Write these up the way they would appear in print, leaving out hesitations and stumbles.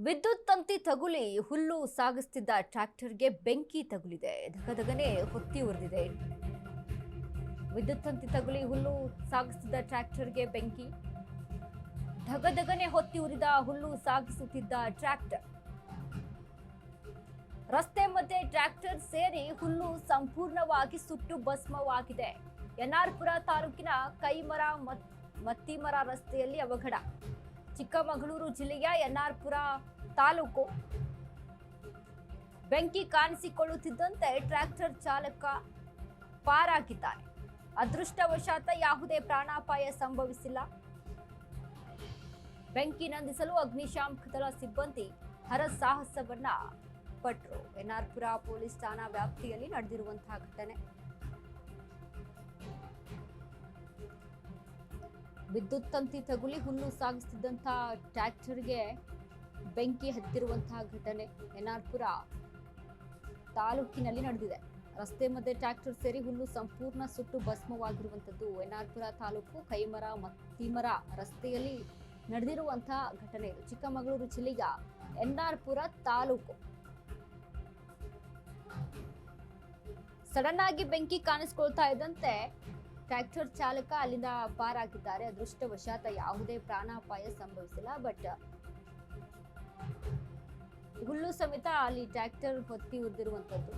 ವಿದ್ಯುತ್ ತಂತಿ ತಗುಲಿ ಹುಲ್ಲು ಸಾಗಿಸುತ್ತಿದ್ದ ಟ್ರ್ಯಾಕ್ಟರ್ಗೆ ಬೆಂಕಿ ತಗುಲಿದೆ. ಧಗಧಗನೆ ಹೊತ್ತಿ ಉರಿದಿದೆ. ವಿದ್ಯುತ್ ತಂತಿ ತಗುಲಿ ಹುಲ್ಲು ಸಾಗಿಸುತ್ತಿದ್ದ ಟ್ರ್ಯಾಕ್ಟರ್ಗೆ ಬೆಂಕಿ. ಧಗಧಗನೆ ಹೊತ್ತಿ ಉರಿದ ಹುಲ್ಲು ಸಾಗಿಸುತ್ತಿದ್ದ ಟ್ರ್ಯಾಕ್ಟರ್. ರಸ್ತೆ ಮಧ್ಯೆ ಟ್ರ್ಯಾಕ್ಟರ್ ಸೇರಿ ಹುಲ್ಲು ಸಂಪೂರ್ಣವಾಗಿ ಸುಟ್ಟು ಭಸ್ಮವಾಗಿದೆ. ಎನ್ಆರ್ಪುರ ತಾಲೂಕಿನ ಕೈಮರ ಮತ್ತಿಮರ ರಸ್ತೆಯಲ್ಲಿ ಅವಘಡ. ಚಿಕ್ಕಮಗಳೂರು ಜಿಲ್ಲೆಯ ಎನ್ಆರ್ಪುರ ತಾಲೂಕು. ಬೆಂಕಿ ಕಾಣಿಸಿಕೊಳ್ಳುತ್ತಿದ್ದಂತೆ ಟ್ರ್ಯಾಕ್ಟರ್ ಚಾಲಕ ಪಾರಾಗಿದ್ದಾನೆ. ಅದೃಷ್ಟವಶಾತ್ ಯಾವುದೇ ಪ್ರಾಣಾಪಾಯ ಸಂಭವಿಸಿಲ್ಲ. ಬೆಂಕಿ ನಂದಿಸಲು ಅಗ್ನಿಶಾಮಕ ದಳ ಸಿಬ್ಬಂದಿ ಹರಸಾಹಸವನ್ನ ಪಟ್ಟರು. ಎನ್ಆರ್ಪುರ ಪೊಲೀಸ್ ಠಾಣಾ ವ್ಯಾಪ್ತಿಯಲ್ಲಿ ನಡೆದಿರುವಂತಹ ಘಟನೆ. ವಿದ್ಯುತ್ ತಂತಿ ತಗುಲಿ ಹುಲ್ಲು ಸಾಗಿಸುತ್ತಿದ್ದಂತಹ ಟ್ರ್ಯಾಕ್ಟರ್ಗೆ ಬೆಂಕಿ ಹತ್ತಿರುವಂತಹ ಘಟನೆ ಎನ್ಆರ್ಪುರ ತಾಲೂಕಿನಲ್ಲಿ ನಡೆದಿದೆ. ರಸ್ತೆ ಮಧ್ಯೆ ಟ್ರ್ಯಾಕ್ಟರ್ ಸೇರಿ ಹುಲ್ಲು ಸಂಪೂರ್ಣ ಸುಟ್ಟು ಭಸ್ಮವಾಗಿರುವಂತದ್ದು ಎನ್ಆರ್ಪುರ ತಾಲೂಕು ಕೈಮರ ಮತ್ತಿಮರ ರಸ್ತೆಯಲ್ಲಿ ನಡೆದಿರುವಂತಹ ಘಟನೆ ಇದು. ಚಿಕ್ಕಮಗಳೂರು ಜಿಲ್ಲೆಯ ಎನ್ಆರ್ಪುರ ತಾಲೂಕು. ಸಡನ್ ಆಗಿ ಬೆಂಕಿ ಕಾಣಿಸ್ಕೊಳ್ತಾ ಇದ್ದಂತೆ ಟ್ರ್ಯಾಕ್ಟರ್ ಚಾಲಕ ಅಲ್ಲಿಂದ ಪಾರಾಗಿದ್ದಾರೆ. ಅದೃಷ್ಟವಶಾತ್ ಯಾವುದೇ ಪ್ರಾಣಾಪಾಯ ಸಂಭವಿಸಿಲ್ಲ. ಬಟ್ ಹುಲ್ಲು ಸಮೇತ ಅಲ್ಲಿ ಟ್ರ್ಯಾಕ್ಟರ್ ಹೊತ್ತಿ ಉರಿದಿರುವಂತದ್ದು.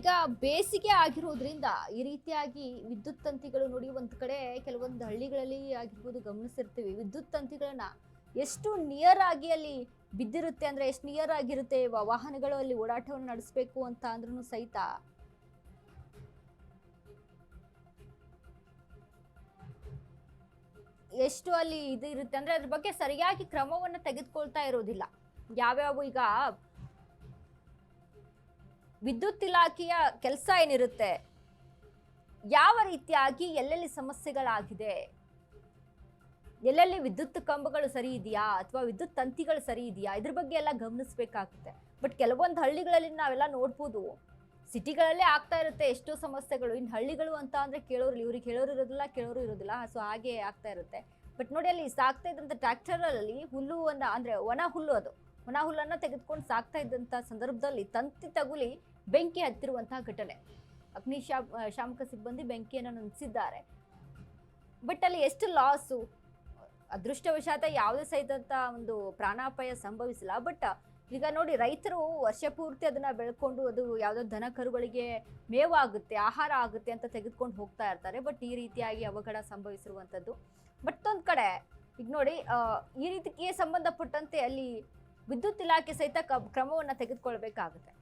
ಈಗ ಬೇಸಿಗೆ ಆಗಿರೋದ್ರಿಂದ ಈ ರೀತಿಯಾಗಿ ವಿದ್ಯುತ್ ತಂತಿಗಳು ನೋಡಿ, ಒಂದ್ ಕಡೆ ಕೆಲವೊಂದು ಹಳ್ಳಿಗಳಲ್ಲಿ ಆಗಿರ್ಬೋದು ಗಮನಿಸಿರ್ತೀವಿ, ವಿದ್ಯುತ್ ತಂತಿಗಳನ್ನ ಎಷ್ಟು ನಿಯರ್ ಆಗಿ ಅಲ್ಲಿ ಬಿದ್ದಿರುತ್ತೆ ಅಂದ್ರೆ ಎಷ್ಟು ನಿಯರ್ ಆಗಿರುತ್ತೆ. ವಾಹನಗಳು ಅಲ್ಲಿ ಓಡಾಟವನ್ನು ನಡೆಸಬೇಕು ಅಂತ ಅಂದ್ರೂ ಸಹಿತ ಎಷ್ಟು ಅಲ್ಲಿ ಇದು ಇರುತ್ತೆ ಅಂದ್ರೆ ಅದ್ರ ಬಗ್ಗೆ ಸರಿಯಾಗಿ ಕ್ರಮವನ್ನ ತೆಗೆದುಕೊಳ್ತಾ ಇರೋದಿಲ್ಲ. ಯಾವ್ಯಾವ ಈಗ ವಿದ್ಯುತ್ ಇಲಾಖೆಯ ಕೆಲಸ ಏನಿರುತ್ತೆ, ಯಾವ ರೀತಿಯಾಗಿ ಎಲ್ಲೆಲ್ಲಿ ಸಮಸ್ಯೆಗಳಾಗಿದೆ, ಎಲ್ಲೆಲ್ಲಿ ವಿದ್ಯುತ್ ಕಂಬಗಳು ಸರಿ ಇದೆಯಾ ಅಥವಾ ವಿದ್ಯುತ್ ತಂತಿಗಳು ಸರಿ ಇದೆಯಾ, ಇದ್ರ ಬಗ್ಗೆ ಎಲ್ಲ ಗಮನಿಸಬೇಕಾಗುತ್ತೆ. ಬಟ್ ಕೆಲವೊಂದು ಹಳ್ಳಿಗಳಲ್ಲಿ ನಾವೆಲ್ಲ ನೋಡ್ಬೋದು, ಸಿಟಿಗಳಲ್ಲೇ ಆಗ್ತಾ ಇರುತ್ತೆ ಎಷ್ಟೋ ಸಮಸ್ಯೆಗಳು. ಇನ್ನು ಹಳ್ಳಿಗಳು ಅಂತ ಅಂದ್ರೆ ಇವ್ರಿಗೆ ಹೇಳೋರು ಇರೋದಿಲ್ಲ. ಸೊ ಹಾಗೆ ಆಗ್ತಾ ಇರುತ್ತೆ. ಬಟ್ ನೋಡಿ, ಅಲ್ಲಿ ಸಾಕ್ತಾ ಇದ್ದಂಥ ಟ್ರ್ಯಾಕ್ಟರಲ್ಲಿ ಹುಲ್ಲುವನ್ನ ಅಂದ್ರೆ ಒಣ ಹುಲ್ಲನ್ನ ತೆಗೆದುಕೊಂಡು ಸಾಕ್ತಾ ಇದ್ದಂಥ ಸಂದರ್ಭದಲ್ಲಿ ತಂತಿ ತಗುಲಿ ಬೆಂಕಿ ಹತ್ತಿರುವಂತಹ ಘಟನೆ. ಶಾಮಕ ಸಿಬ್ಬಂದಿ ಬೆಂಕಿಯನ್ನು ನಂದಿಸಿದ್ದಾರೆ. ಬಟ್ ಅಲ್ಲಿ ಎಷ್ಟು ಲಾಸು, ಅದೃಷ್ಟವಶಾತ್ ಯಾವುದೇ ಸಹಿತ ಒಂದು ಪ್ರಾಣಾಪಾಯ ಸಂಭವಿಸಿಲ್ಲ. ಬಟ್ ಈಗ ನೋಡಿ, ರೈತರು ವರ್ಷ ಪೂರ್ತಿ ಅದನ್ನ ಬೆಳ್ಕೊಂಡು ಅದು ಯಾವುದೋ ದನ ಕರುಗಳಿಗೆ ಮೇವಾಗುತ್ತೆ, ಆಹಾರ ಆಗುತ್ತೆ ಅಂತ ತೆಗೆದುಕೊಂಡು ಹೋಗ್ತಾ ಇರ್ತಾರೆ. ಬಟ್ ಈ ರೀತಿಯಾಗಿ ಅವಘಡ ಸಂಭವಿಸಿರುವಂಥದ್ದು. ಮತ್ತೊಂದು ಕಡೆ ಈಗ ನೋಡಿ, ಈ ರೀತಿಗೆ ಸಂಬಂಧಪಟ್ಟಂತೆ ಅಲ್ಲಿ ವಿದ್ಯುತ್ ಇಲಾಖೆ ಸಹಿತ ಕ್ರಮವನ್ನು ತೆಗೆದುಕೊಳ್ಬೇಕಾಗುತ್ತೆ.